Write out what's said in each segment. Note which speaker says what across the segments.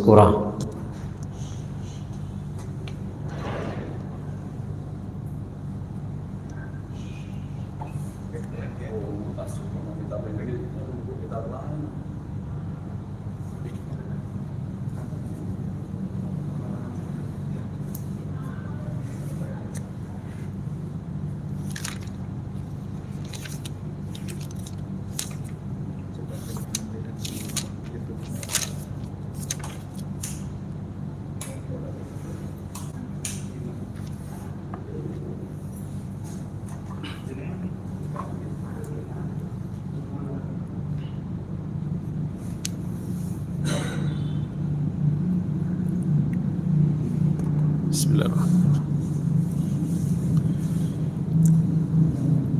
Speaker 1: kurang.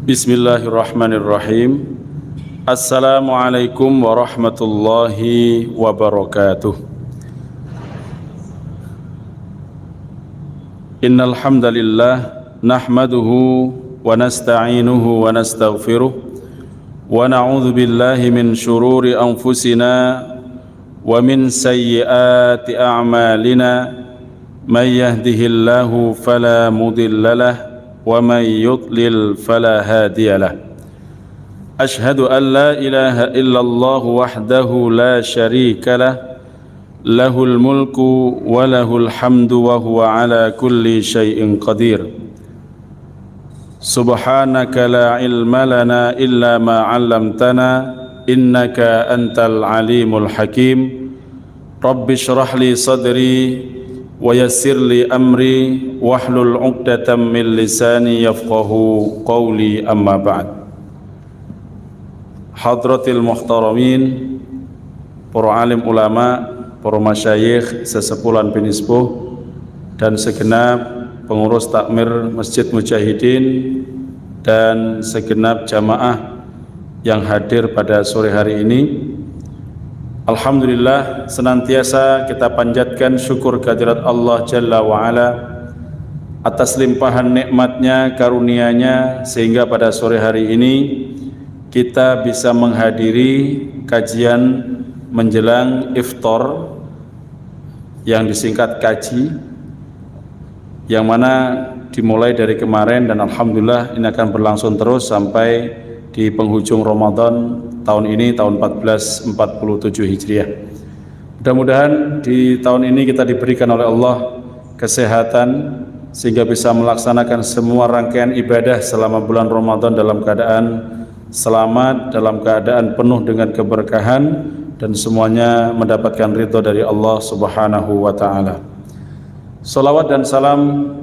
Speaker 1: Bismillahirrahmanirrahim. Assalamualaikum warahmatullahi wabarakatuh. Innal hamdalillah nahmaduhu wa nasta'inuhu wa nastaghfiruh wa na'udzu billahi min shururi anfusina wa min sayyiati a'malina may yahdihillahu fala mudilla lahu wa may yudlil fala hadiya lahu. Ashhadu an la ilaha illallah wahdahu la syarika lah, lahul mulku wa lahul hamdu wa huwa ala kulli syai'in qadir. Subhanaka la ilma lana illa ma 'allamtana innaka antal alimul hakim. Rabbi shrah li sadri wa yassir li amri wahlul 'uqdatam min lisani yafqahu qawli, amma ba'd. Hadratil muhtaramin, para alim ulama, para masyayikh, sesepulan pinispuh dan segenap pengurus takmir Masjid Mujahidin dan segenap jamaah yang hadir pada sore hari ini. Alhamdulillah, senantiasa kita panjatkan syukur kehadirat Allah Jalla wa'ala atas limpahan nikmatnya, karunia-Nya, sehingga pada sore hari ini kita bisa menghadiri kajian menjelang iftar yang disingkat kaji, yang mana dimulai dari kemarin dan Alhamdulillah ini akan berlangsung terus sampai di penghujung Ramadan tahun ini, tahun 1447 Hijriah. Mudah-mudahan di tahun ini kita diberikan oleh Allah kesehatan sehingga bisa melaksanakan semua rangkaian ibadah selama bulan Ramadan dalam keadaan selamat, dalam keadaan penuh dengan keberkahan, dan semuanya mendapatkan ridho dari Allah Subhanahu wa ta'ala. Salawat dan salam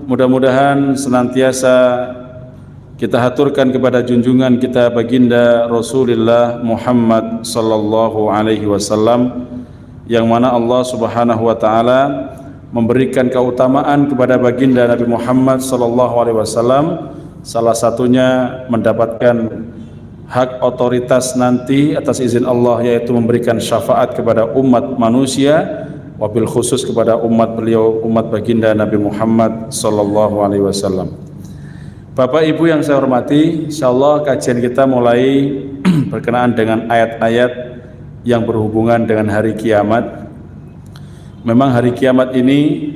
Speaker 1: mudah-mudahan senantiasa kita haturkan kepada junjungan kita baginda Rasulullah Muhammad sallallahu alaihi wasallam, yang mana Allah Subhanahu wa taala memberikan keutamaan kepada baginda Nabi Muhammad sallallahu alaihi wasallam, salah satunya mendapatkan hak otoritas nanti atas izin Allah, yaitu memberikan syafaat kepada umat manusia, wabil khusus kepada umat beliau, umat baginda Nabi Muhammad sallallahu alaihi wasallam. Bapak Ibu yang saya hormati, insyaallah kajian kita mulai berkenaan dengan ayat-ayat yang berhubungan dengan hari kiamat. Memang hari kiamat ini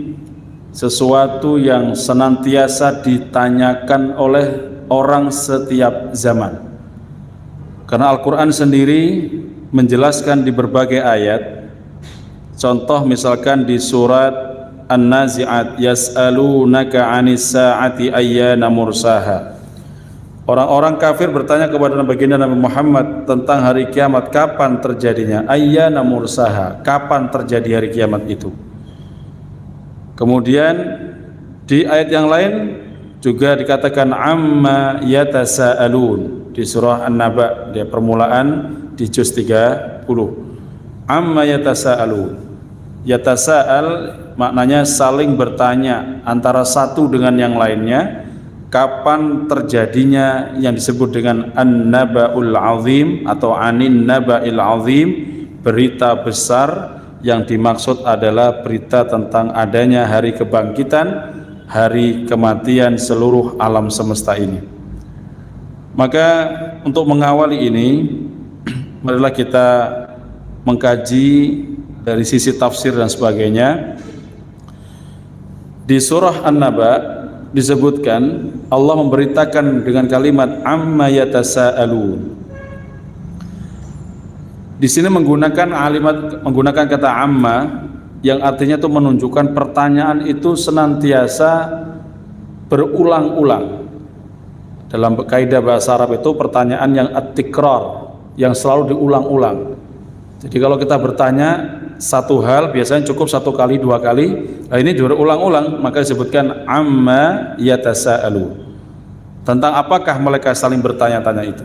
Speaker 1: sesuatu yang senantiasa ditanyakan oleh orang setiap zaman. Karena Al-Quran sendiri menjelaskan di berbagai ayat. Contoh misalkan di surat An-Nazi'at, yas'alunaka 'anis sa'ati ayyana mursaha. Orang-orang kafir bertanya kepada baginda Nabi Muhammad tentang hari kiamat, kapan terjadinya? Ayyana mursaha, kapan terjadi hari kiamat itu? Kemudian di ayat yang lain juga dikatakan amma yatasa'alun di surah An-Naba, di permulaan di juz 30. Amma yatasa'alun. Yatasa'al maknanya saling bertanya antara satu dengan yang lainnya, kapan terjadinya yang disebut dengan an-naba'ul azim atau anin naba'il azim, berita besar. Yang dimaksud adalah berita tentang adanya hari kebangkitan, hari kematian seluruh alam semesta ini. Maka untuk mengawali ini, marilah kita mengkaji dari sisi tafsir dan sebagainya. Di surah An-Naba disebutkan Allah memberitakan dengan kalimat amma yatasaalun. Di sini menggunakan kata amma yang artinya itu menunjukkan pertanyaan itu senantiasa berulang-ulang. Dalam kaidah bahasa Arab itu pertanyaan yang at-tikrar, yang selalu diulang-ulang. Jadi kalau kita bertanya satu hal biasanya cukup satu kali, dua kali. Nah, ini berulang-ulang, maka disebutkan amma yatasaalu. Tentang apakah mereka saling bertanya-tanya itu.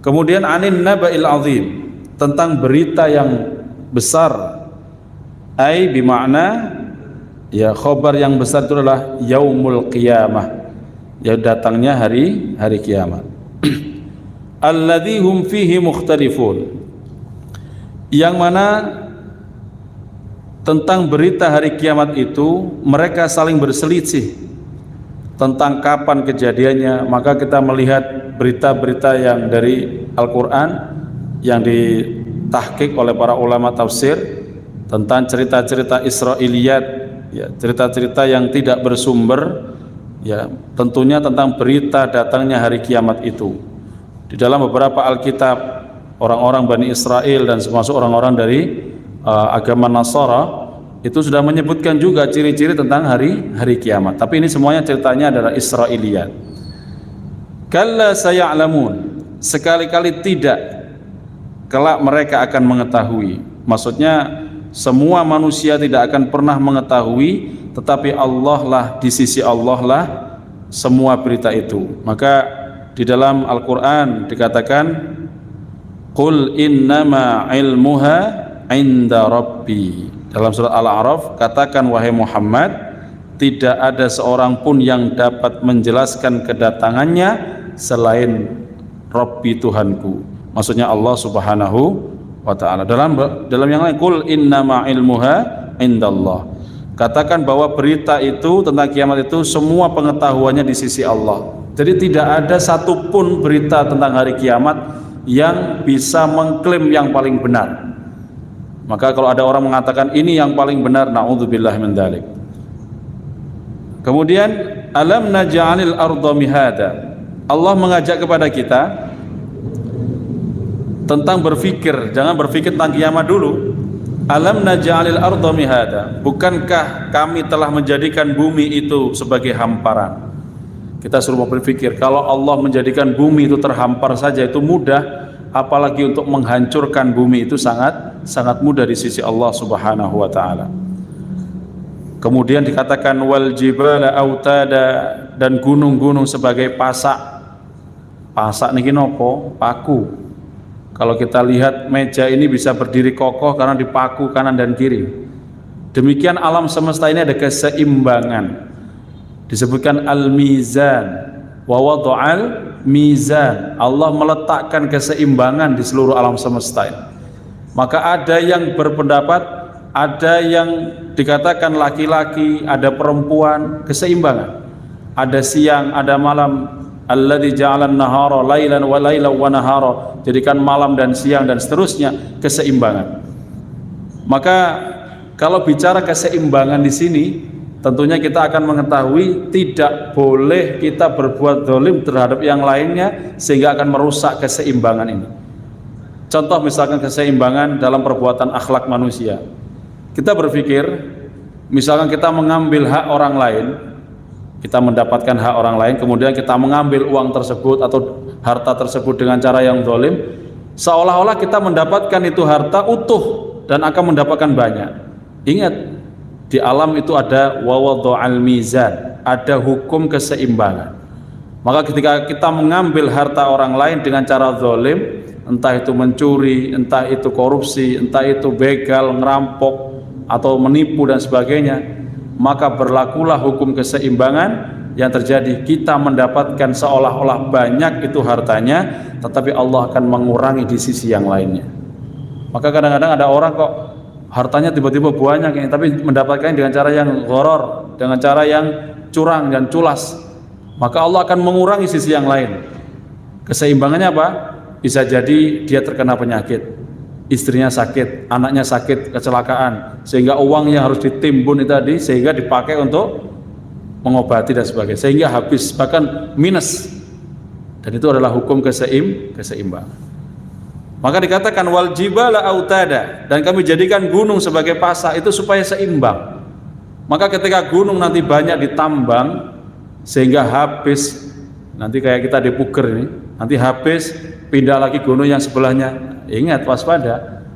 Speaker 1: Kemudian anin naba'il azim, tentang berita yang besar. Ai bimakna ya khabar yang besar itu adalah yaumul qiyamah. Ya datangnya hari kiamat. Alladzi hum fihi mukhtalifun. Yang mana tentang berita hari kiamat itu mereka saling berselisih tentang kapan kejadiannya. Maka kita melihat berita-berita yang dari Al-Quran yang ditahqiq oleh para ulama tafsir tentang cerita-cerita Israiliyat, ya, cerita-cerita yang tidak bersumber, ya, tentunya tentang berita datangnya hari kiamat itu. Di dalam beberapa Alkitab, orang-orang Bani Israel dan termasuk orang-orang dari agama Nasara itu sudah menyebutkan juga ciri-ciri tentang hari kiamat. Tapi ini semuanya ceritanya adalah Israiliyat. Kalla saya'lamun, sekali-kali tidak, kelak mereka akan mengetahui. Maksudnya semua manusia tidak akan pernah mengetahui, tetapi Allah lah, di sisi Allah lah semua berita itu. Maka di dalam Al-Quran dikatakan qul innama ilmuha inda rabbi. Dalam surat Al-A'raf katakan wahai Muhammad, tidak ada seorang pun yang dapat menjelaskan kedatangannya selain Rabbi Tuhanku. Maksudnya Allah Subhanahu wa ta'ala. Dalam yang lain qul innama ilmuha indallah. Katakan bahwa berita itu tentang kiamat itu semua pengetahuannya di sisi Allah. Jadi tidak ada satupun berita tentang hari kiamat yang bisa mengklaim yang paling benar. Maka kalau ada orang mengatakan ini yang paling benar, na'udzubillah min dzalik. Kemudian alam naj'alil arda mihada. Allah mengajak kepada kita tentang berfikir, jangan berfikir tentang kiamat dulu. Alam naj'alil arda mihada. Bukankah kami telah menjadikan bumi itu sebagai hamparan? Kita suruh berpikir, kalau Allah menjadikan bumi itu terhampar saja itu mudah, apalagi untuk menghancurkan bumi itu sangat mudah di sisi Allah Subhanahu wa ta'ala. Kemudian dikatakan wal jibala autada, dan gunung-gunung sebagai pasak. Pasak niki nopo? Paku. Kalau kita lihat meja ini bisa berdiri kokoh karena dipaku kanan dan kiri. Demikian alam semesta ini ada keseimbangan. Disebutkan al-mizan wa wada'al mizan. Allah meletakkan keseimbangan di seluruh alam semesta ini. Maka ada yang berpendapat, ada yang dikatakan laki-laki, ada perempuan, keseimbangan. Ada siang, ada malam. Alladzi ja'alan nahara lailan wa lailan wa nahara. Jadikan malam dan siang dan seterusnya, keseimbangan. Maka kalau bicara keseimbangan di sini, tentunya kita akan mengetahui tidak boleh kita berbuat zalim terhadap yang lainnya sehingga akan merusak keseimbangan ini. Contoh misalkan keseimbangan dalam perbuatan akhlak manusia. Kita berpikir, misalkan kita mengambil hak orang lain, kita mendapatkan hak orang lain, kemudian kita mengambil uang tersebut atau harta tersebut dengan cara yang zalim, seolah-olah kita mendapatkan itu harta utuh dan akan mendapatkan banyak. Ingat, di alam itu ada wawadha'al mizan, ada hukum keseimbangan. Maka ketika kita mengambil harta orang lain dengan cara zalim, entah itu mencuri, entah itu korupsi, entah itu begal, ngerampok atau menipu dan sebagainya, maka berlakulah hukum keseimbangan. Yang terjadi kita mendapatkan seolah-olah banyak itu hartanya, tetapi Allah akan mengurangi di sisi yang lainnya. Maka kadang-kadang ada orang kok hartanya tiba-tiba banyak, tapi mendapatkan dengan cara yang gharar, dengan cara yang curang dan culas, maka Allah akan mengurangi sisi yang lain. Keseimbangannya apa? Bisa jadi dia terkena penyakit, istrinya sakit, anaknya sakit, kecelakaan, sehingga uangnya harus ditimbun itu tadi, sehingga dipakai untuk mengobati dan sebagainya, sehingga habis bahkan minus. Dan itu adalah hukum keseimbangan. Maka dikatakan wal jibala autada, dan kami jadikan gunung sebagai pasak itu supaya seimbang. Maka ketika gunung nanti banyak ditambang sehingga habis, nanti kayak kita di Puger ini, nanti habis pindah lagi gunung yang sebelahnya. Ingat, waspada.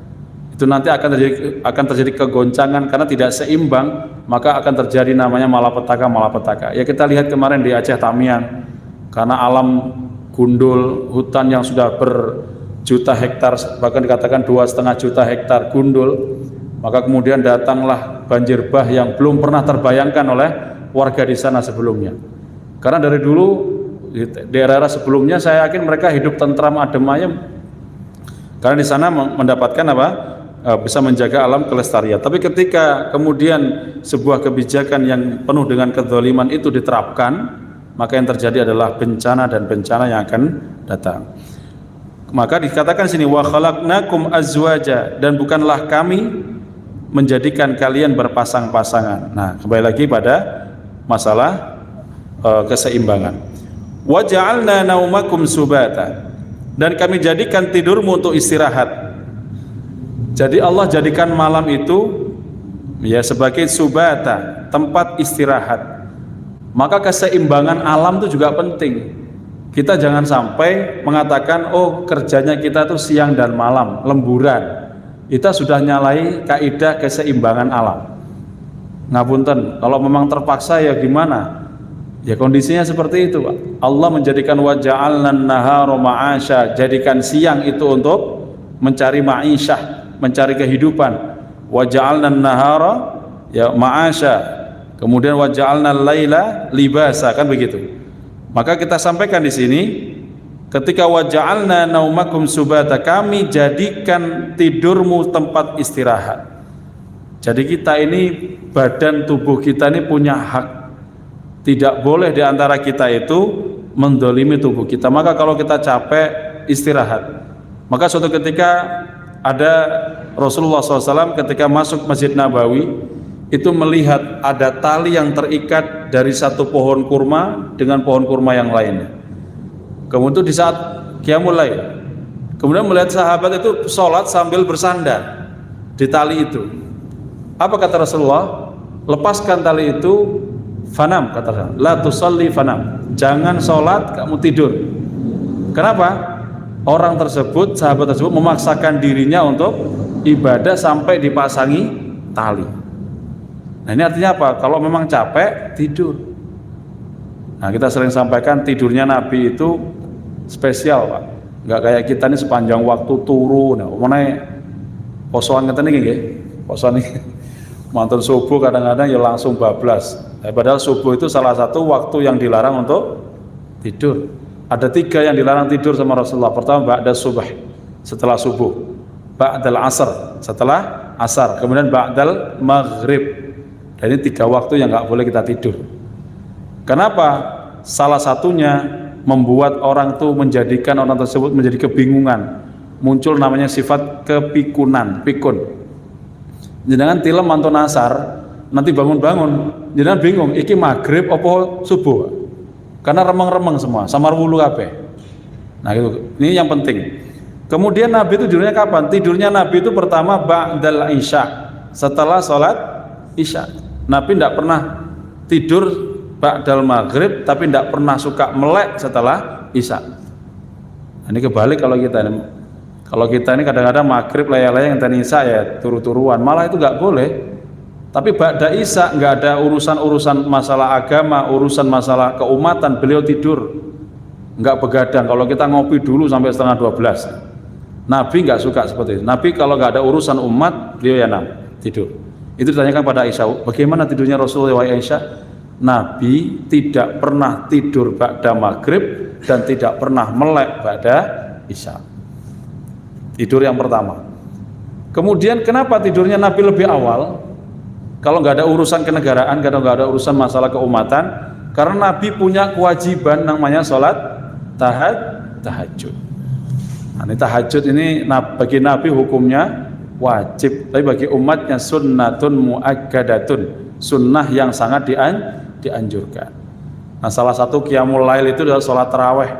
Speaker 1: Itu nanti akan terjadi kegoncangan karena tidak seimbang, maka akan terjadi namanya malapetaka. Ya kita lihat kemarin di Aceh Tamiang, karena alam gundul, hutan yang sudah berjuta hektar, bahkan dikatakan 2,5 juta hektar gundul, maka kemudian datanglah banjir bah yang belum pernah terbayangkan oleh warga di sana sebelumnya. Karena dari dulu di daerah sebelumnya saya yakin mereka hidup tentram, adem ayem, karena di sana mendapatkan apa? Bisa menjaga alam kelestarian. Tapi ketika kemudian sebuah kebijakan yang penuh dengan kezaliman itu diterapkan, maka yang terjadi adalah bencana dan bencana yang akan datang. Maka dikatakan sini wa khalaqnakum azwaja, dan bukanlah kami menjadikan kalian berpasang-pasangan. Nah, kembali lagi pada masalah keseimbangan. Wa ja'alna naumakum subata, dan kami jadikan tidurmu untuk istirahat. Jadi Allah jadikan malam itu ya sebagai subata, tempat istirahat. Maka keseimbangan alam itu juga penting. Kita jangan sampai mengatakan oh kerjanya kita tuh siang dan malam, lemburan. Kita sudah nyalai kaidah keseimbangan alam. Ngapunten, kalau memang terpaksa ya gimana? Ya kondisinya seperti itu, Pak. Allah menjadikan wa ja'alna an-nahara ma'asya, jadikan siang itu untuk mencari ma'isyah, mencari kehidupan. Wa ja'alna an-nahara ya ma'asya, kemudian wa ja'alna al-laila libasa, kan begitu. Maka kita sampaikan di sini, ketika wa ja'alna naumakum subata, kami jadikan tidurmu tempat istirahat. Jadi kita ini, badan tubuh kita ini punya hak. Tidak boleh diantara kita itu mendolimi tubuh kita. Maka kalau kita capek, istirahat. Maka suatu ketika ada Rasulullah SAW ketika masuk Masjid Nabawi, itu melihat ada tali yang terikat dari satu pohon kurma dengan pohon kurma yang lainnya. Kemudian di saat Qiyamul Lail, kemudian melihat sahabat itu sholat sambil bersandar di tali itu. Apa kata Rasulullah? Lepaskan tali itu, fanam, kata Rasulullah. La tusalli fanam. Jangan sholat, kamu tidur. Kenapa? Orang tersebut, sahabat tersebut memaksakan dirinya untuk ibadah sampai dipasangi tali. Nah ini artinya apa? Kalau memang capek, tidur. Nah kita sering sampaikan tidurnya Nabi itu spesial, Pak. Nggak kayak kita ini sepanjang waktu turu. Nah, mana posoan kita nih, nggih? Posoan nih. Mantun subuh kadang-kadang ya langsung bablas. Padahal subuh itu salah satu waktu yang dilarang untuk tidur. Ada 3 yang dilarang tidur sama Rasulullah. Pertama ba'da subh, setelah subuh. Ba'dal asar, setelah asar. Kemudian ba'dal maghrib. Dan ini 3 waktu yang nggak boleh kita tidur. Kenapa? Salah satunya membuat orang tuh menjadikan orang tersebut menjadi kebingungan. Muncul namanya sifat kepikunan, pikun. Jangan tilem mantun asar, nanti bangun-bangun, jangan bingung, iki maghrib apa subuh? Karena remeng-remeng semua, samar wulu kabeh. Nah itu, ini yang penting. Kemudian Nabi itu tidurnya kapan? Tidurnya Nabi itu pertama ba'dal isya, setelah sholat isya. Nabi tidak pernah tidur ba'dal maghrib, tapi tidak pernah suka melek setelah isya. Nah, ini kebalik kalau kita ini. Kalau kita ini kadang-kadang maghrib layar-layar yang tadi isya ya turu-turuan, malah itu nggak boleh. Tapi ba'da isya nggak ada urusan-urusan masalah agama, urusan masalah keumatan, beliau tidur, nggak begadang. Kalau kita ngopi dulu sampai setengah 12, Nabi nggak suka seperti itu. Nabi kalau nggak ada urusan umat, beliau ya tidur. Itu ditanyakan pada Aisyah, bagaimana tidurnya Rasulullah Aisyah? Nabi tidak pernah tidur ba'da maghrib dan tidak pernah melek ba'da isya. Tidur yang pertama. Kemudian kenapa tidurnya Nabi lebih awal? Kalau nggak ada urusan kenegaraan, kalau nggak ada urusan masalah keumatan, karena Nabi punya kewajiban namanya sholat tahajud. Nah, ini tahajud ini bagi Nabi hukumnya wajib, tapi bagi umatnya sunnatun muakkadatun, sunnah yang sangat dianjurkan. Nah, salah satu qiyamul lail itu adalah sholat taraweh.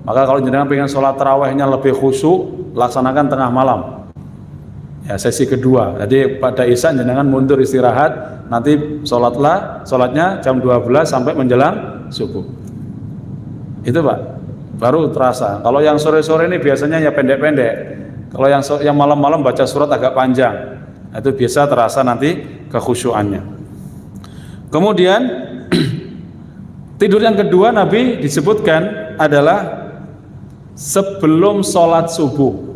Speaker 1: Maka kalau jenengan pengen sholat tarawehnya lebih khusyuk, laksanakan tengah malam. Ya, sesi kedua. Jadi pada isya jenengan mundur istirahat, nanti sholatnya jam 12 sampai menjelang subuh. Itu Pak, baru terasa. Kalau yang sore-sore ini biasanya ya pendek-pendek. Kalau yang malam-malam baca surat agak panjang, itu biasa terasa nanti kekhusyuannya. Kemudian tidur yang kedua Nabi disebutkan adalah sebelum sholat subuh.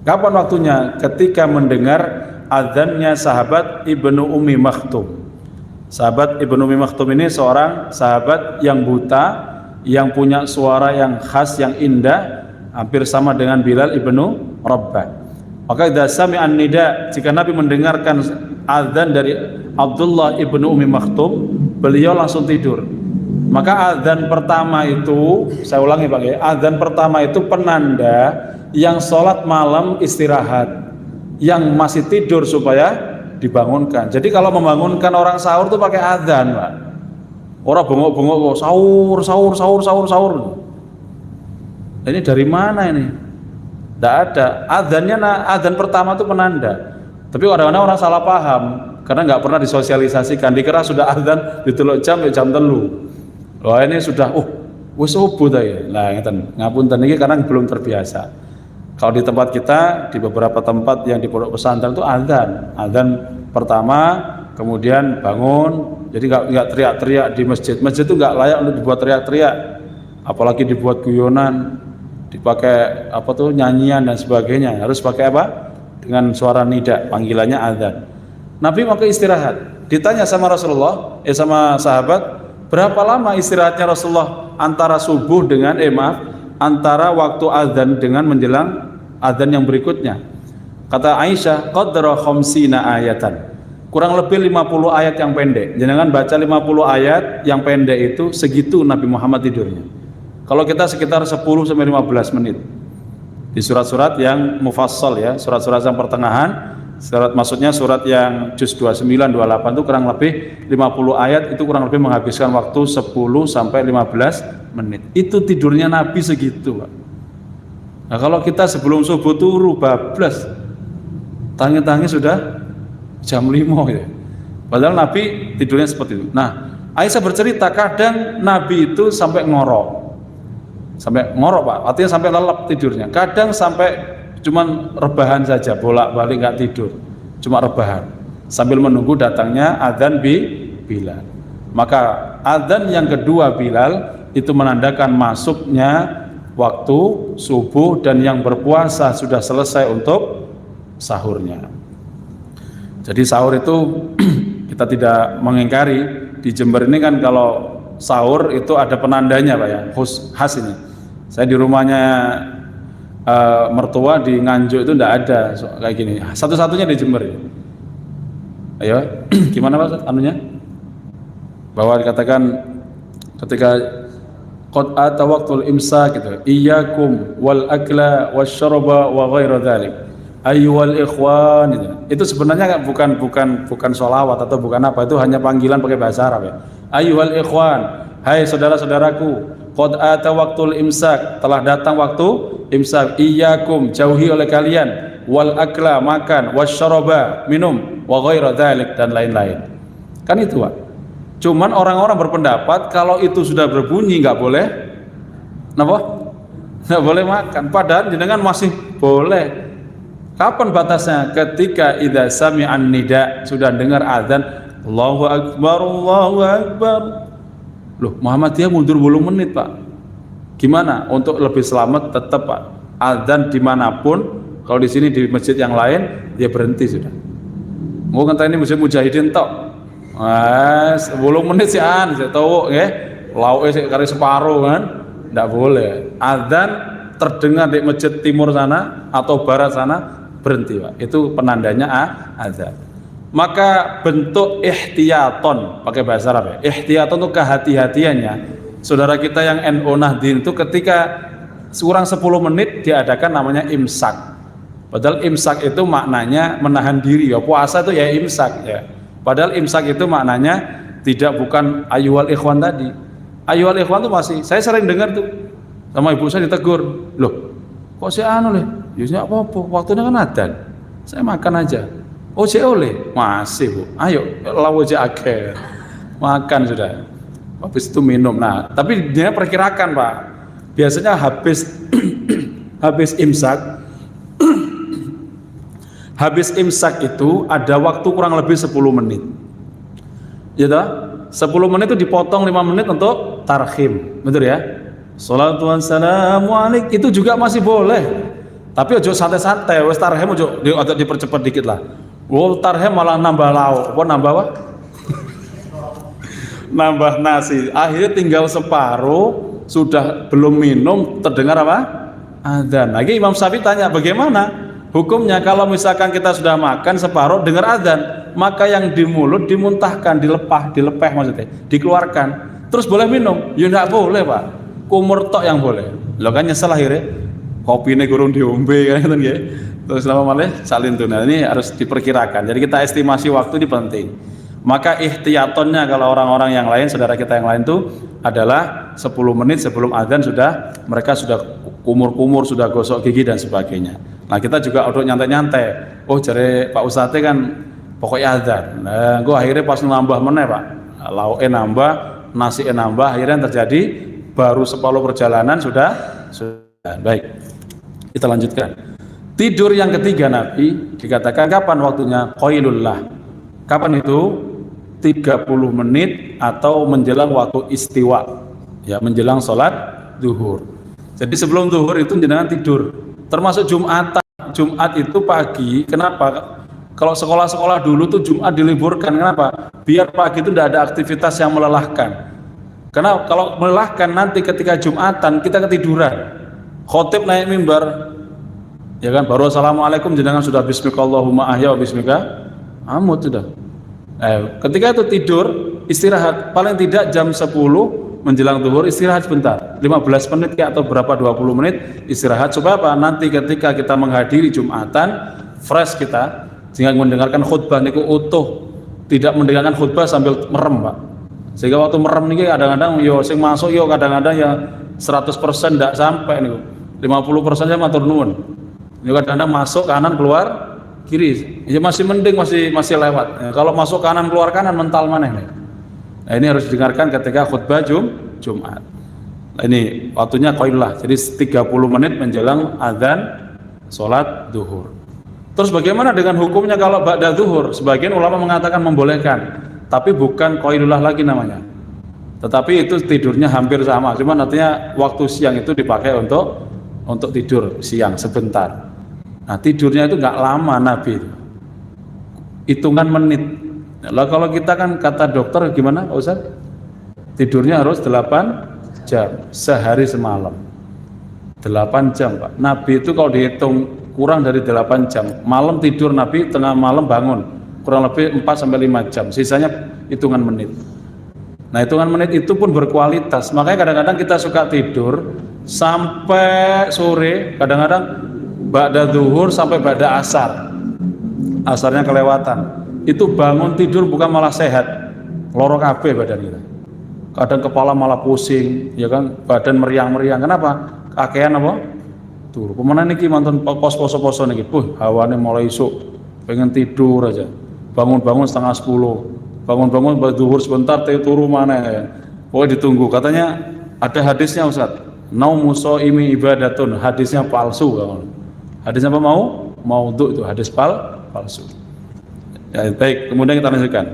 Speaker 1: Kapan waktunya? Ketika mendengar adzannya sahabat Ibnu Ummi Maktum. Sahabat Ibnu Ummi Maktum ini seorang sahabat yang buta, yang punya suara yang khas, yang indah, hampir sama dengan Bilal ibnu Rabbah. Maka idza sami'an nida, jika Nabi mendengarkan azan dari Abdullah ibnu Ummi Maktum, beliau langsung tidur. Maka azan pertama itu, saya ulangi Pak ya, azan pertama itu penanda yang sholat malam istirahat, yang masih tidur supaya dibangunkan. Jadi kalau membangunkan orang sahur itu pakai azan Pak. Orang bengok-bengok sahur. Ini dari mana ini? Tidak ada. Adzan pertama itu penanda. Tapi kadang-kadang orang salah paham karena nggak pernah disosialisasikan. Dikira sudah adzan diteluk jam 3. Wah ini sudah wis subuh ta ya. Lah ngeten. Ngapunten iki karena belum terbiasa. Kalau di tempat kita, di beberapa tempat yang di pondok pesantren itu adzan pertama, kemudian bangun. Jadi nggak teriak-teriak di masjid. Masjid itu nggak layak untuk dibuat teriak-teriak, apalagi dibuat guyonan, dipakai nyanyian dan sebagainya. Harus pakai apa? Dengan suara nida, panggilannya adzan. Nabi mau ke istirahat. Ditanya sama Rasulullah, sama sahabat, berapa lama istirahatnya Rasulullah antara subuh dengan antara waktu adzan dengan menjelang adzan yang berikutnya? Kata Aisyah, qadra khamsina ayatan. Kurang lebih 50 ayat yang pendek. Jangan baca 50 ayat yang pendek itu, segitu Nabi Muhammad tidurnya. Kalau kita sekitar 10 sampai 15 menit. Di surat-surat yang mufassal ya, surat-surat yang pertengahan, maksudnya surat yang juz 29 28 itu kurang lebih 50 ayat, itu kurang lebih menghabiskan waktu 10 sampai 15 menit. Itu tidurnya Nabi segitu, Pak. Nah, kalau kita sebelum subuh turu bablas, tangi-tangi sudah jam 5 ya. Padahal Nabi tidurnya seperti itu. Nah, Aisyah bercerita kadang Nabi itu sampai ngorok Pak, artinya sampai lelap tidurnya. Kadang sampai cuman rebahan saja, bolak-balik nggak tidur, cuma rebahan sambil menunggu datangnya adzan Bilal. Maka adzan yang kedua Bilal itu menandakan masuknya waktu subuh, dan yang berpuasa sudah selesai untuk sahurnya. Jadi sahur itu kita tidak mengingkari. Di Jember ini kan kalau sahur itu ada penandanya Pak ya, khas ini. Saya di rumahnya mertua di Nganjuk itu tidak ada kayak gini. Satu-satunya di Jember. Ayo, gimana Pak anunya? Bahwa dikatakan ketika qad ata waqtul imsak gitu, iyyakum wal akla wasyaraba wa ghairu dzalik. Ayyuhal ikhwan, itu sebenarnya bukan sholawat atau bukan apa, itu hanya panggilan pakai bahasa Arab ya. Ayyuhal ikhwan, hai saudara-saudaraku, qad ata waqtul imsak, telah datang waktu imsak. Iyyakum, jauhi oleh kalian, wal akla, makan, wasyaraba, minum, wa ghairu dzalik, dan lain-lain. Kan itu Pak. Cuman orang-orang berpendapat kalau itu sudah berbunyi nggak boleh, nggak boleh makan. Padahal jenengan masih boleh. Kapan batasnya? Ketika idza sami'an nida, sudah dengar azan, Allahu akbar, Allahu akbar. Loh, Muhammadiyah mundur 10 menit Pak. Gimana? Untuk lebih selamat tetap Pak, azan dimanapun. Kalau di sini di masjid yang lain, dia berhenti sudah. Mau kata ini masjid Mujahidin tok. 10 menit sih saya tahu ya. Lauke sik kare separuh kan. Enggak boleh. Azan terdengar di masjid timur sana atau barat sana, berhenti Pak. Itu penandanya azan. Maka bentuk ihtiyaton, pakai bahasa Arab ya. Ihtiyaton itu kehati-hatiannya. Saudara kita yang NU Nahdien itu ketika kurang 10 menit diadakan namanya imsak. Padahal imsak itu maknanya menahan diri ya. Puasa itu ya imsak ya. Padahal imsak itu maknanya bukan ayyuhal ikhwan tadi. Ayyuhal ikhwan itu masih saya sering dengar tuh sama ibu saya ditegur. Loh, kok saya anu leh? Ya apa-apa, waktunya kan adzan. Saya makan aja. Oh, saya oleh. Masih, Bu. Ayo, lawo aja akeh. Makan sudah. Habis itu minum. Nah, tapi dia perkirakan, Pak. Biasanya habis habis imsak habis imsak itu ada waktu kurang lebih 10 menit. Ya toh? 10 menit itu dipotong 5 menit untuk tarhim. Betul ya? Shalatu wassalamu alaik itu juga masih boleh. Tapi ojo santai-santai, wes tarhim ojo dipercepat dikit lah. Oh, tarhim malah nambah lauk. Apa nambah apa? Nambah nasi. Akhirnya tinggal separuh, sudah belum minum, terdengar apa? Adzan. Lagi Imam Syafi'i tanya, bagaimana hukumnya kalau misalkan kita sudah makan separuh dengar adzan, maka yang di mulut dimuntahkan, dilepeh maksudnya, dikeluarkan. Terus boleh minum? Ya enggak boleh, Pak. Kumur tok yang boleh. Lo kan nyesel akhirnya. Kopine gurung diombe kan gitu ya. Terus lama malah salin tuh. Nah, ini harus diperkirakan. Jadi kita estimasi waktu ini penting. Maka ihtiyatonnya kalau orang-orang yang lain, saudara kita yang lain tuh adalah 10 menit sebelum adzan sudah mereka sudah kumur-kumur, sudah gosok gigi dan sebagainya. Nah, kita juga untuk nyantai-nyantai. Oh, jare Pak Ustadz kan pokoknya adzan. Nah, gua akhirnya pas nambah meneh, Pak. Lauke nambah, nasi nambah, akhirnya terjadi baru separuh perjalanan sudah. Baik. Kita lanjutkan. Tidur yang ketiga Nabi dikatakan kapan waktunya? Qailullah. Kapan itu? 30 menit atau menjelang waktu istiwa. Ya, menjelang sholat zuhur. Jadi sebelum zuhur itu jenengan tidur. Termasuk Jumatan. Jumat itu pagi. Kenapa? Kalau sekolah-sekolah dulu tuh Jumat diliburkan. Kenapa? Biar pagi itu tidak ada aktivitas yang melelahkan. Karena kalau melelahkan nanti ketika Jumatan kita ketiduran. Khotib naik mimbar, ya kan, baru assalamualaikum jenengan sudah bismikallahumma ahya wa bismika amut sudah. Ketika itu tidur, istirahat paling tidak jam 10 menjelang zuhur istirahat sebentar, 15 menit atau berapa 20 menit istirahat supaya apa? Nanti ketika kita menghadiri Jumatan fresh kita, sehingga mendengarkan khutbah niku utuh, tidak mendengarkan khutbah sambil merem, Pak. Sehingga waktu merem niki kadang-kadang yo sing masuk yo kadang-kadang ya 100% tidak sampai nih, 50% nya matur nuwun. Ini kadang-kadang masuk kanan keluar kiri, ya masih mending masih lewat. Ya, kalau masuk kanan keluar kanan mental mana nih? Nah, ini harus didengarkan ketika khutbah Jumat. Nah, ini waktunya qailullah. Jadi 30 menit menjelang azan sholat zuhur. Terus bagaimana dengan hukumnya kalau ba'da zuhur? Sebagian ulama mengatakan membolehkan, tapi bukan qailullah lagi namanya. Tetapi itu tidurnya hampir sama, cuma artinya waktu siang itu dipakai untuk tidur siang sebentar. Nah, tidurnya itu nggak lama Nabi, hitungan menit. Nah, kalau kita kan kata dokter gimana, Ustaz? Tidurnya harus 8 jam sehari semalam. 8 jam, Pak. Nabi itu kalau dihitung kurang dari 8 jam. Malam tidur Nabi, tengah malam bangun kurang lebih 4 sampai 5 jam. Sisanya hitungan menit. Nah, hitungan menit itu pun berkualitas. Makanya kadang-kadang kita suka tidur sampai sore, kadang-kadang ba'da zuhur sampai ba'da asar. Asarnya kelewatan. Itu bangun tidur bukan malah sehat, loro kabeh badan kita. Kadang kepala malah pusing, ya kan, badan meriang-meriang. Kenapa? Kakean apa? Turu. Pemenang niki mantan pos-poso niki. Hawane mulai isuk, pengen tidur aja. Bangun-bangun setengah 10. Bangun-bangun zuhur sebentar turu mana ya. Pokoknya ditunggu. Katanya ada hadisnya Ustaz. Naumu shaimi ibadatun. Hadisnya palsu. Hadisnya apa mau? Maudhu itu hadis palsu. Ya, baik, kemudian kita lanjutkan.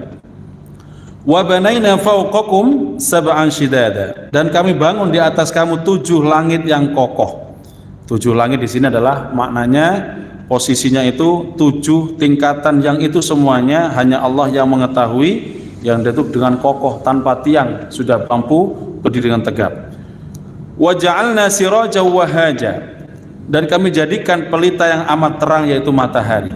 Speaker 1: Wa banaina fawqakum sab'an shidada. Dan kami bangun di atas kamu 7 langit yang kokoh. 7 langit di sini adalah maknanya posisinya itu 7 tingkatan yang itu semuanya hanya Allah yang mengetahui, yang itu dengan kokoh tanpa tiang sudah mampu berdiri dengan tegap. Wa ja'alna sirajan wahaja, dan kami jadikan pelita yang amat terang yaitu matahari.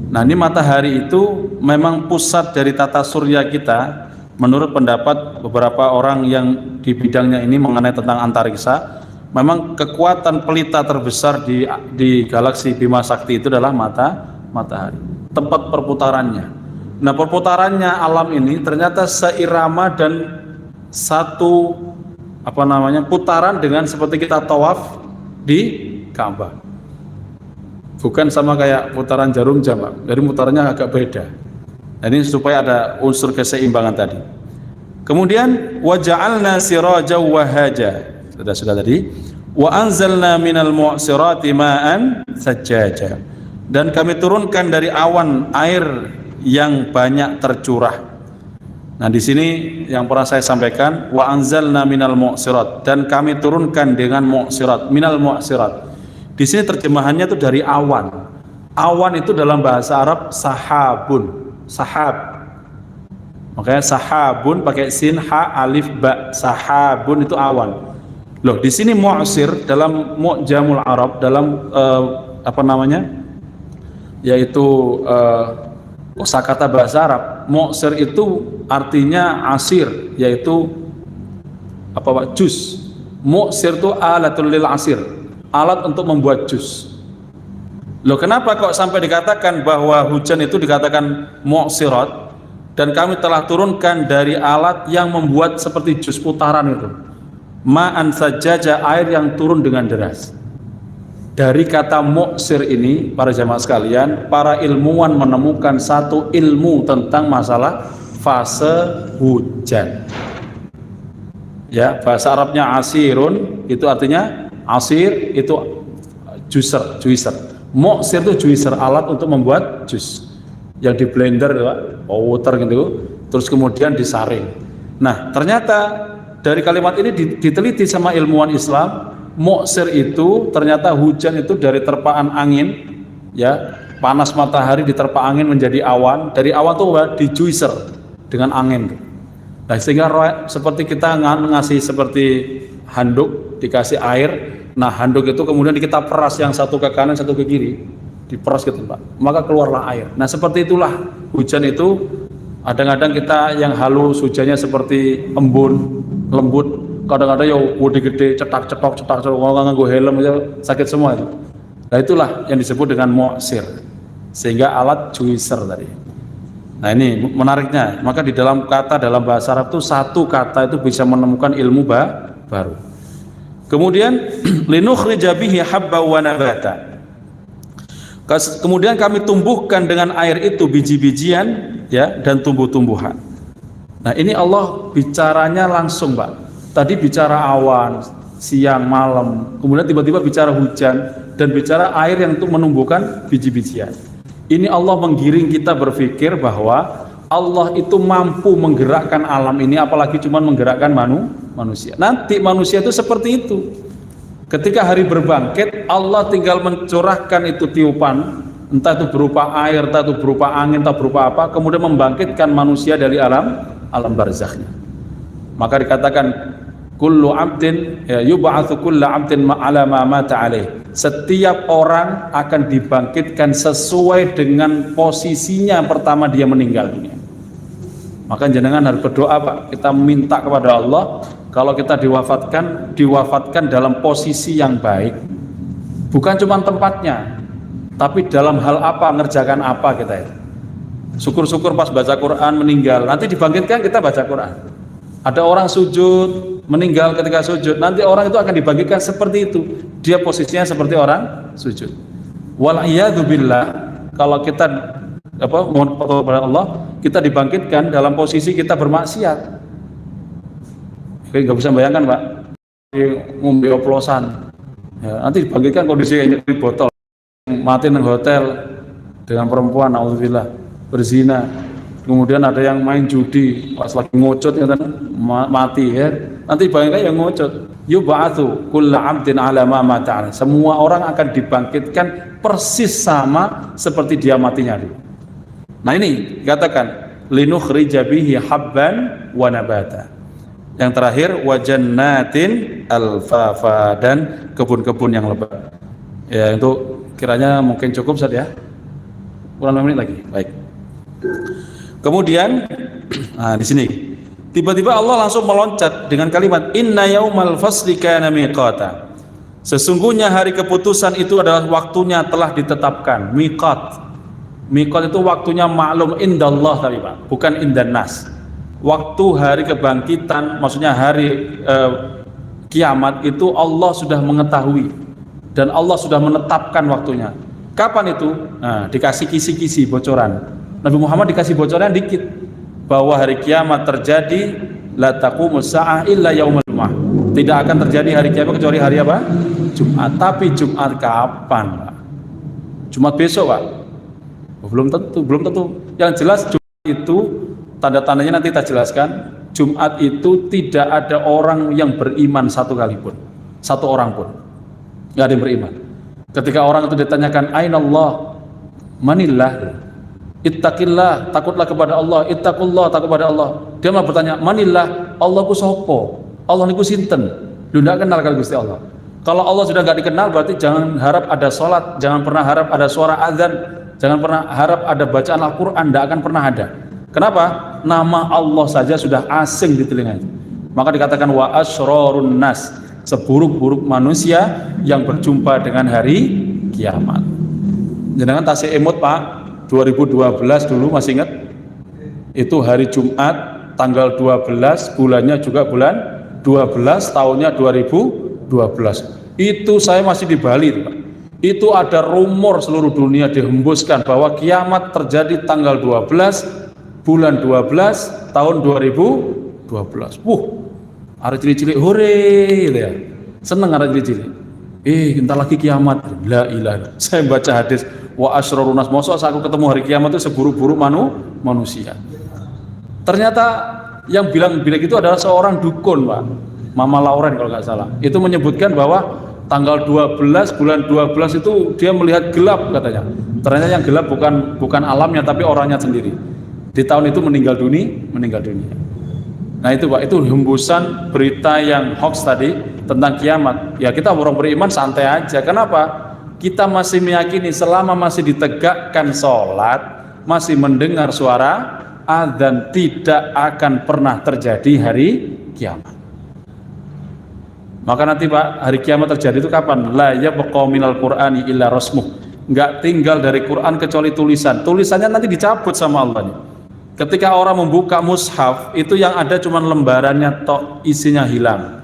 Speaker 1: Nah, ini matahari itu memang pusat dari tata surya kita menurut pendapat beberapa orang yang di bidangnya ini mengenai tentang antariksa. Memang kekuatan pelita terbesar di galaksi Bima Sakti itu adalah matahari, tempat perputarannya. Nah, perputarannya alam ini ternyata seirama dan satu putaran dengan seperti kita tawaf di Ka'bah. Bukan sama kayak putaran jarum jam, Pak. Jadi putarannya agak beda. Nah, ini supaya ada unsur keseimbangan tadi. Kemudian waja'alna sirajan wahaja. Sudah tadi. Wa anzalna minal mu'sirati ma'an sajjaja. Dan kami turunkan dari awan air yang banyak tercurah. Nah, di sini yang pernah saya sampaikan, wa anzalna minal mu'sirat, dan kami turunkan dengan mu'sirat, minal mu'sirat. Di sini terjemahannya itu dari awan. Awan itu dalam bahasa Arab sahabun, sahab. Makanya sahabun pakai sin ha alif ba, sahabun itu awan. Loh, di sini mu'sir dalam Mu'jamul Arab, dalam yaitu kosakata bahasa Arab, mu'sir itu artinya asir, yaitu jus. Mu'sir itu alatul lil asir, alat untuk membuat jus. Loh, kenapa kok sampai dikatakan bahwa hujan itu dikatakan mu'sirat, dan kami telah turunkan dari alat yang membuat seperti jus putaran itu, ma'an sajjaja, air yang turun dengan deras. Dari kata mu'sir ini, para jamaah sekalian, para ilmuwan menemukan satu ilmu tentang masalah fase hujan. Ya, bahasa Arabnya asirun, itu artinya asir itu juicer. Mu'sir itu juicer, alat untuk membuat jus. Yang di blender, water gitu, terus kemudian disaring. Nah, ternyata dari kalimat ini diteliti sama ilmuwan Islam, mu'sir itu ternyata hujan itu dari terpaan angin, ya, panas matahari diterpa angin menjadi awan, dari awan itu dijuicer dengan angin. Nah, sehingga seperti kita ngasih seperti handuk, dikasih air, nah handuk itu kemudian kita peras yang satu ke kanan, satu ke kiri, diperas gitu, Pak, maka keluarlah air. Nah, seperti itulah hujan itu. Kadang-kadang kita yang halus hujannya seperti embun, lembut, kadang-kadang ya gede-gede, cetak-cetok, kalau nganggo helm aja sakit semua itu. Nah, itulah yang disebut dengan mu'sir, sehingga alat juicer tadi. Nah, ini menariknya, maka di dalam bahasa Arab itu satu kata itu bisa menemukan ilmu baru. Kemudian linukhrija bihi habba wa nabata. Kemudian kami tumbuhkan dengan air itu biji-bijian, ya, dan tumbuh-tumbuhan. Nah, ini Allah bicaranya langsung, Pak. Tadi bicara awan, siang, malam, kemudian tiba-tiba bicara hujan, dan bicara air yang untuk menumbuhkan biji-bijian. Ini Allah menggiring kita berpikir bahwa Allah itu mampu menggerakkan alam ini, apalagi cuma menggerakkan manusia. Nanti manusia itu seperti itu. Ketika hari berbangkit, Allah tinggal mencurahkan itu tiupan, entah itu berupa air, entah itu berupa angin, entah berupa apa, kemudian membangkitkan manusia dari alam barzakhnya. Maka dikatakan kullu 'abdin yub'atsu kullu 'abdin ala ma mata alaih. Setiap orang akan dibangkitkan sesuai dengan posisinya pertama dia meninggal dunia. Maka jenengan harus berdoa, Pak. Kita minta kepada Allah, kalau kita diwafatkan dalam posisi yang baik, bukan cuma tempatnya, tapi dalam hal apa, ngerjakan apa kita itu. Syukur-syukur pas baca Quran meninggal, nanti dibangkitkan kita baca Quran. Ada orang sujud, meninggal ketika sujud, nanti orang itu akan dibangkitkan seperti itu, dia posisinya seperti orang sujud. Wal'iyadu billah, kalau kita mohon kepada Allah, kita dibangkitkan dalam posisi kita bermaksiat. Oke, nggak bisa bayangkan, Pak, ngombe oplosan, ya, nanti dibangkitkan kondisinya di botol, mati di hotel dengan perempuan, auzubillah, berzina, kemudian ada yang main judi, pas lagi ngocot ya, mati, ya, nanti dibangkitkan yang ngocot. Yub'atsu kullu 'abdin 'ala ma mata. Semua orang akan dibangkitkan persis sama seperti dia matinya dulu. Nah, ini katakan linukhrija bihi habban wa nabata. Yang terakhir wajannatin alfafa, dan kebun-kebun yang lebat. Ya, itu kiranya mungkin cukup Ustaz ya. Kurang 5 menit lagi. Baik. Kemudian di sini tiba-tiba Allah langsung meloncat dengan kalimat inna yaumal fasli kana miqata. Sesungguhnya hari keputusan itu adalah waktunya telah ditetapkan. Miqat. Miqat itu waktunya maklum indallah tadi Pak, bukan indannas. Waktu hari kebangkitan, maksudnya hari kiamat itu Allah sudah mengetahui dan Allah sudah menetapkan waktunya. Kapan itu? Nah, dikasih kisi-kisi bocoran. Nabi Muhammad dikasih bocoran dikit bahwa hari kiamat terjadi, la taqumus sa'ah illa yaumul jumu'ah. Tidak akan terjadi hari kiamat kecuali hari apa? Jumat. Tapi Jumat kapan, Pak? Jumat besok, Pak? Belum tentu. Yang jelas Jumat itu tanda-tandanya nanti kita jelaskan. Jumat itu tidak ada orang yang beriman satu orang pun. Nggak ada yang beriman. Ketika orang itu ditanyakan, Ainallah, manillah, ittaqillah, takutlah kepada Allah, ittaqullah, takut kepada Allah. Dia malah bertanya, manillah, Allah ku sopo, Allah niku sinten. Lu nggak kenal kalau Gusti Allah. Kalau Allah sudah nggak dikenal, berarti jangan harap ada sholat, jangan pernah harap ada suara azan, jangan pernah harap ada bacaan Al-Quran, nggak akan pernah ada. Kenapa? Nama Allah saja sudah asing di telinganya. Maka dikatakan wa asyrarun nas, seburuk-buruk manusia yang berjumpa dengan hari kiamat. Jangan tasih emut Pak, 2012 dulu masih ingat? Itu hari Jumat tanggal 12, bulannya juga bulan 12, tahunnya 2012. Itu saya masih di Bali Pak. Itu ada rumor seluruh dunia dihembuskan bahwa kiamat terjadi tanggal 12 bulan 12 tahun 2012. Ada cilik-cilik hore gitu ya. Seneng ada cilik-cilik. Entar lagi kiamat. La ilaha. Saya baca hadis wa asyrarun nas. Mosok aku ketemu hari kiamat itu seburuk-buruk manusia. Ternyata yang bilang itu adalah seorang dukun, Pak. Mama Lauren kalau nggak salah. Itu menyebutkan bahwa tanggal 12 bulan 12 itu dia melihat gelap katanya. Ternyata yang gelap bukan alamnya tapi orangnya sendiri. Di tahun itu meninggal dunia. Nah itu Pak, itu hembusan berita yang hoax tadi tentang kiamat. Ya kita orang beriman santai aja. Kenapa? Kita masih meyakini selama masih ditegakkan sholat, masih mendengar suara azan, tidak akan pernah terjadi hari kiamat. Maka nanti Pak, hari kiamat terjadi itu kapan? La yabqa minal qur'ani illa rasmuh. Enggak tinggal dari Quran kecuali tulisan. Tulisannya nanti dicabut sama Allah nih. Ketika orang membuka mushaf, itu yang ada cuma lembarannya tok, isinya hilang.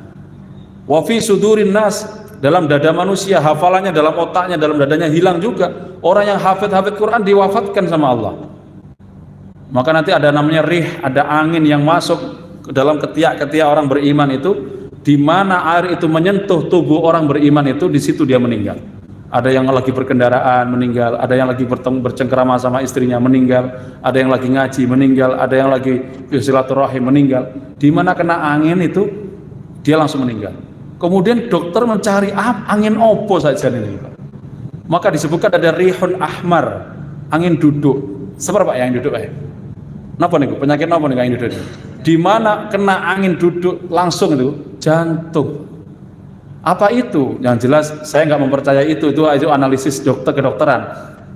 Speaker 1: Wa fi sudurin nas, dalam dada manusia, hafalannya dalam otaknya, dalam dadanya hilang juga. Orang yang hafid Quran diwafatkan sama Allah. Maka nanti ada namanya rih, ada angin yang masuk ke dalam ketiak-ketiak orang beriman itu, di mana air itu menyentuh tubuh orang beriman itu, di situ dia meninggal. Ada yang lagi berkendaraan meninggal, ada yang lagi bercengkerama sama istrinya meninggal, ada yang lagi ngaji meninggal, ada yang lagi silaturahim meninggal. Di mana kena angin itu dia langsung meninggal. Kemudian dokter mencari angin opo saja ini, Pak. Maka disebutkan ada rihun ahmar, angin duduk. Seperti Pak yang duduk Pak? Napa nih penyakit napa nih angin duduk? Di mana kena angin duduk langsung itu jantung. Apa itu? Yang jelas saya nggak mempercayai itu analisis kedokteran.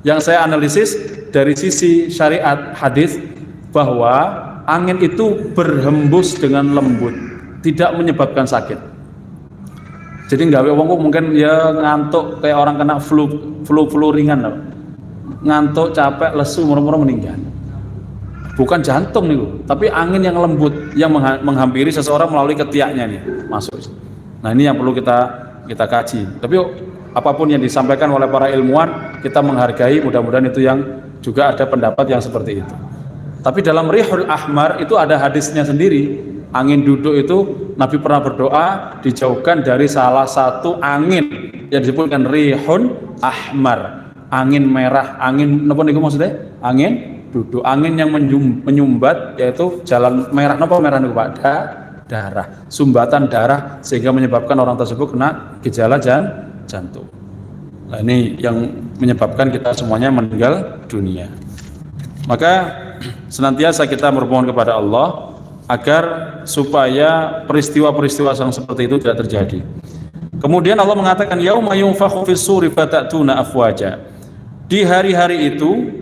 Speaker 1: Yang saya analisis dari sisi syariat hadis bahwa angin itu berhembus dengan lembut, tidak menyebabkan sakit. Jadi nggak wong mungkin ya ngantuk kayak orang kena flu ringan loh. Ngantuk, capek, lesu, murmur meninggal. Bukan jantung nih, tapi angin yang lembut yang menghampiri seseorang melalui ketiaknya nih masuk. Nah ini yang perlu kita kaji. Tapi apapun yang disampaikan oleh para ilmuwan kita menghargai, mudah-mudahan itu yang juga ada pendapat yang seperti itu. Tapi dalam rihul ahmar itu ada hadisnya sendiri. Angin duduk itu Nabi pernah berdoa dijauhkan dari salah satu angin yang disebutkan rihun ahmar, angin merah, angin apa niku maksudnya? Angin duduk, angin yang menyumbat, yaitu jalan merah. Napa merah niku Pak? Darah, sumbatan darah sehingga menyebabkan orang tersebut kena gejala jantung. Nah, ini yang menyebabkan kita semuanya meninggal dunia. Maka senantiasa kita bermohon kepada Allah agar supaya peristiwa-peristiwa yang seperti itu tidak terjadi. Kemudian Allah mengatakan yauma yunfakhu fis-suri fatatuna afwaja. Di hari-hari itu,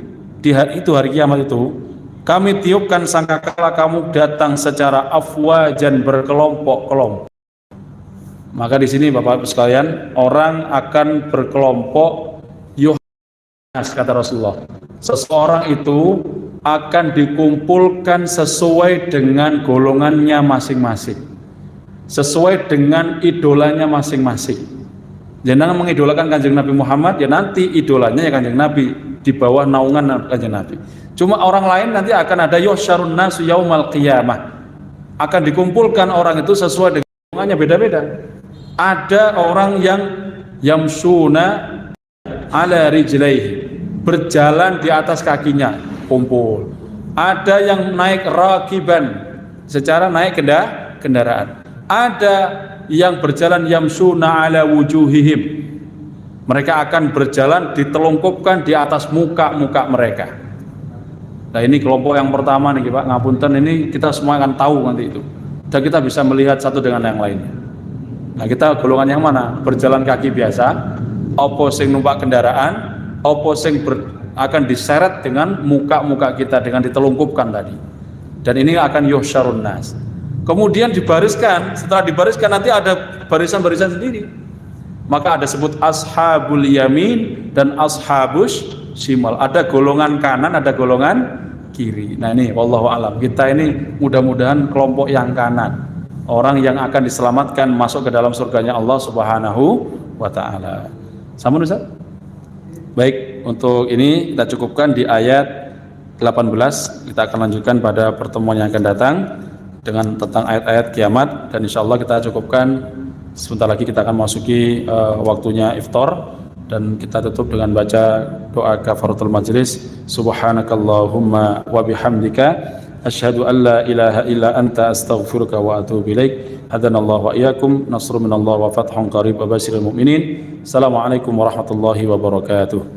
Speaker 1: hari kiamat itu, kami tiupkan sangkakala kamu datang secara afwajan berkelompok-kelompok. Maka di sini Bapak Ibu sekalian, orang akan berkelompok yuhnas, kata Rasulullah. Seseorang itu akan dikumpulkan sesuai dengan golongannya masing-masing, sesuai dengan idolanya masing-masing. Jangan mengidolakan Kanjeng Nabi Muhammad, ya nanti idolanya ya Kanjeng Nabi, di bawah naungan Kanjeng Nabi. Cuma orang lain nanti akan ada yuhsyarun nasu yaumal qiyamah, akan dikumpulkan orang itu sesuai dengan golongannya beda-beda. Ada orang yang yamsuna ala rijlaihi, berjalan di atas kakinya, kumpul. Ada yang naik rakiban, secara naik kendaraan. Ada yang berjalan yamsuna ala wujuhihim, mereka akan berjalan ditelungkupkan di atas muka-muka mereka. Nah ini kelompok yang pertama nih Pak, ngapunten, ini kita semua akan tahu nanti itu, dan kita bisa melihat satu dengan yang lainnya. Nah kita golongan yang mana? Berjalan kaki biasa, opo sing numpak kendaraan, opo sing akan diseret dengan muka-muka kita, dengan ditelungkupkan tadi. Dan ini akan yuhsyarun nas. Kemudian dibariskan, setelah dibariskan nanti ada barisan-barisan sendiri. Maka ada sebut ashabul yamin dan ashabus shimal. Ada golongan kanan, ada golongan kiri. Nah ini wallahu alam, kita ini mudah-mudahan kelompok yang kanan, orang yang akan diselamatkan masuk ke dalam surganya Allah Subhanahu wa ta'ala. Sama Ustaz? Baik, untuk ini kita cukupkan di ayat 18. Kita akan lanjutkan pada pertemuan yang akan datang dengan tentang ayat-ayat kiamat, dan insya Allah kita cukupkan. Sebentar lagi kita akan masuki waktunya iftar, dan kita tutup dengan baca doa kafaratul majlis. Subhanakallahumma wa bihamdika asyhadu an la ilaha illa anta astaghfiruka wa atubu ilaik. Hadanallahu wa iyyakum, nasrun minallah wa fathun qarib wa basyiril mu'minin. Assalamualaikum warahmatullahi wabarakatuh.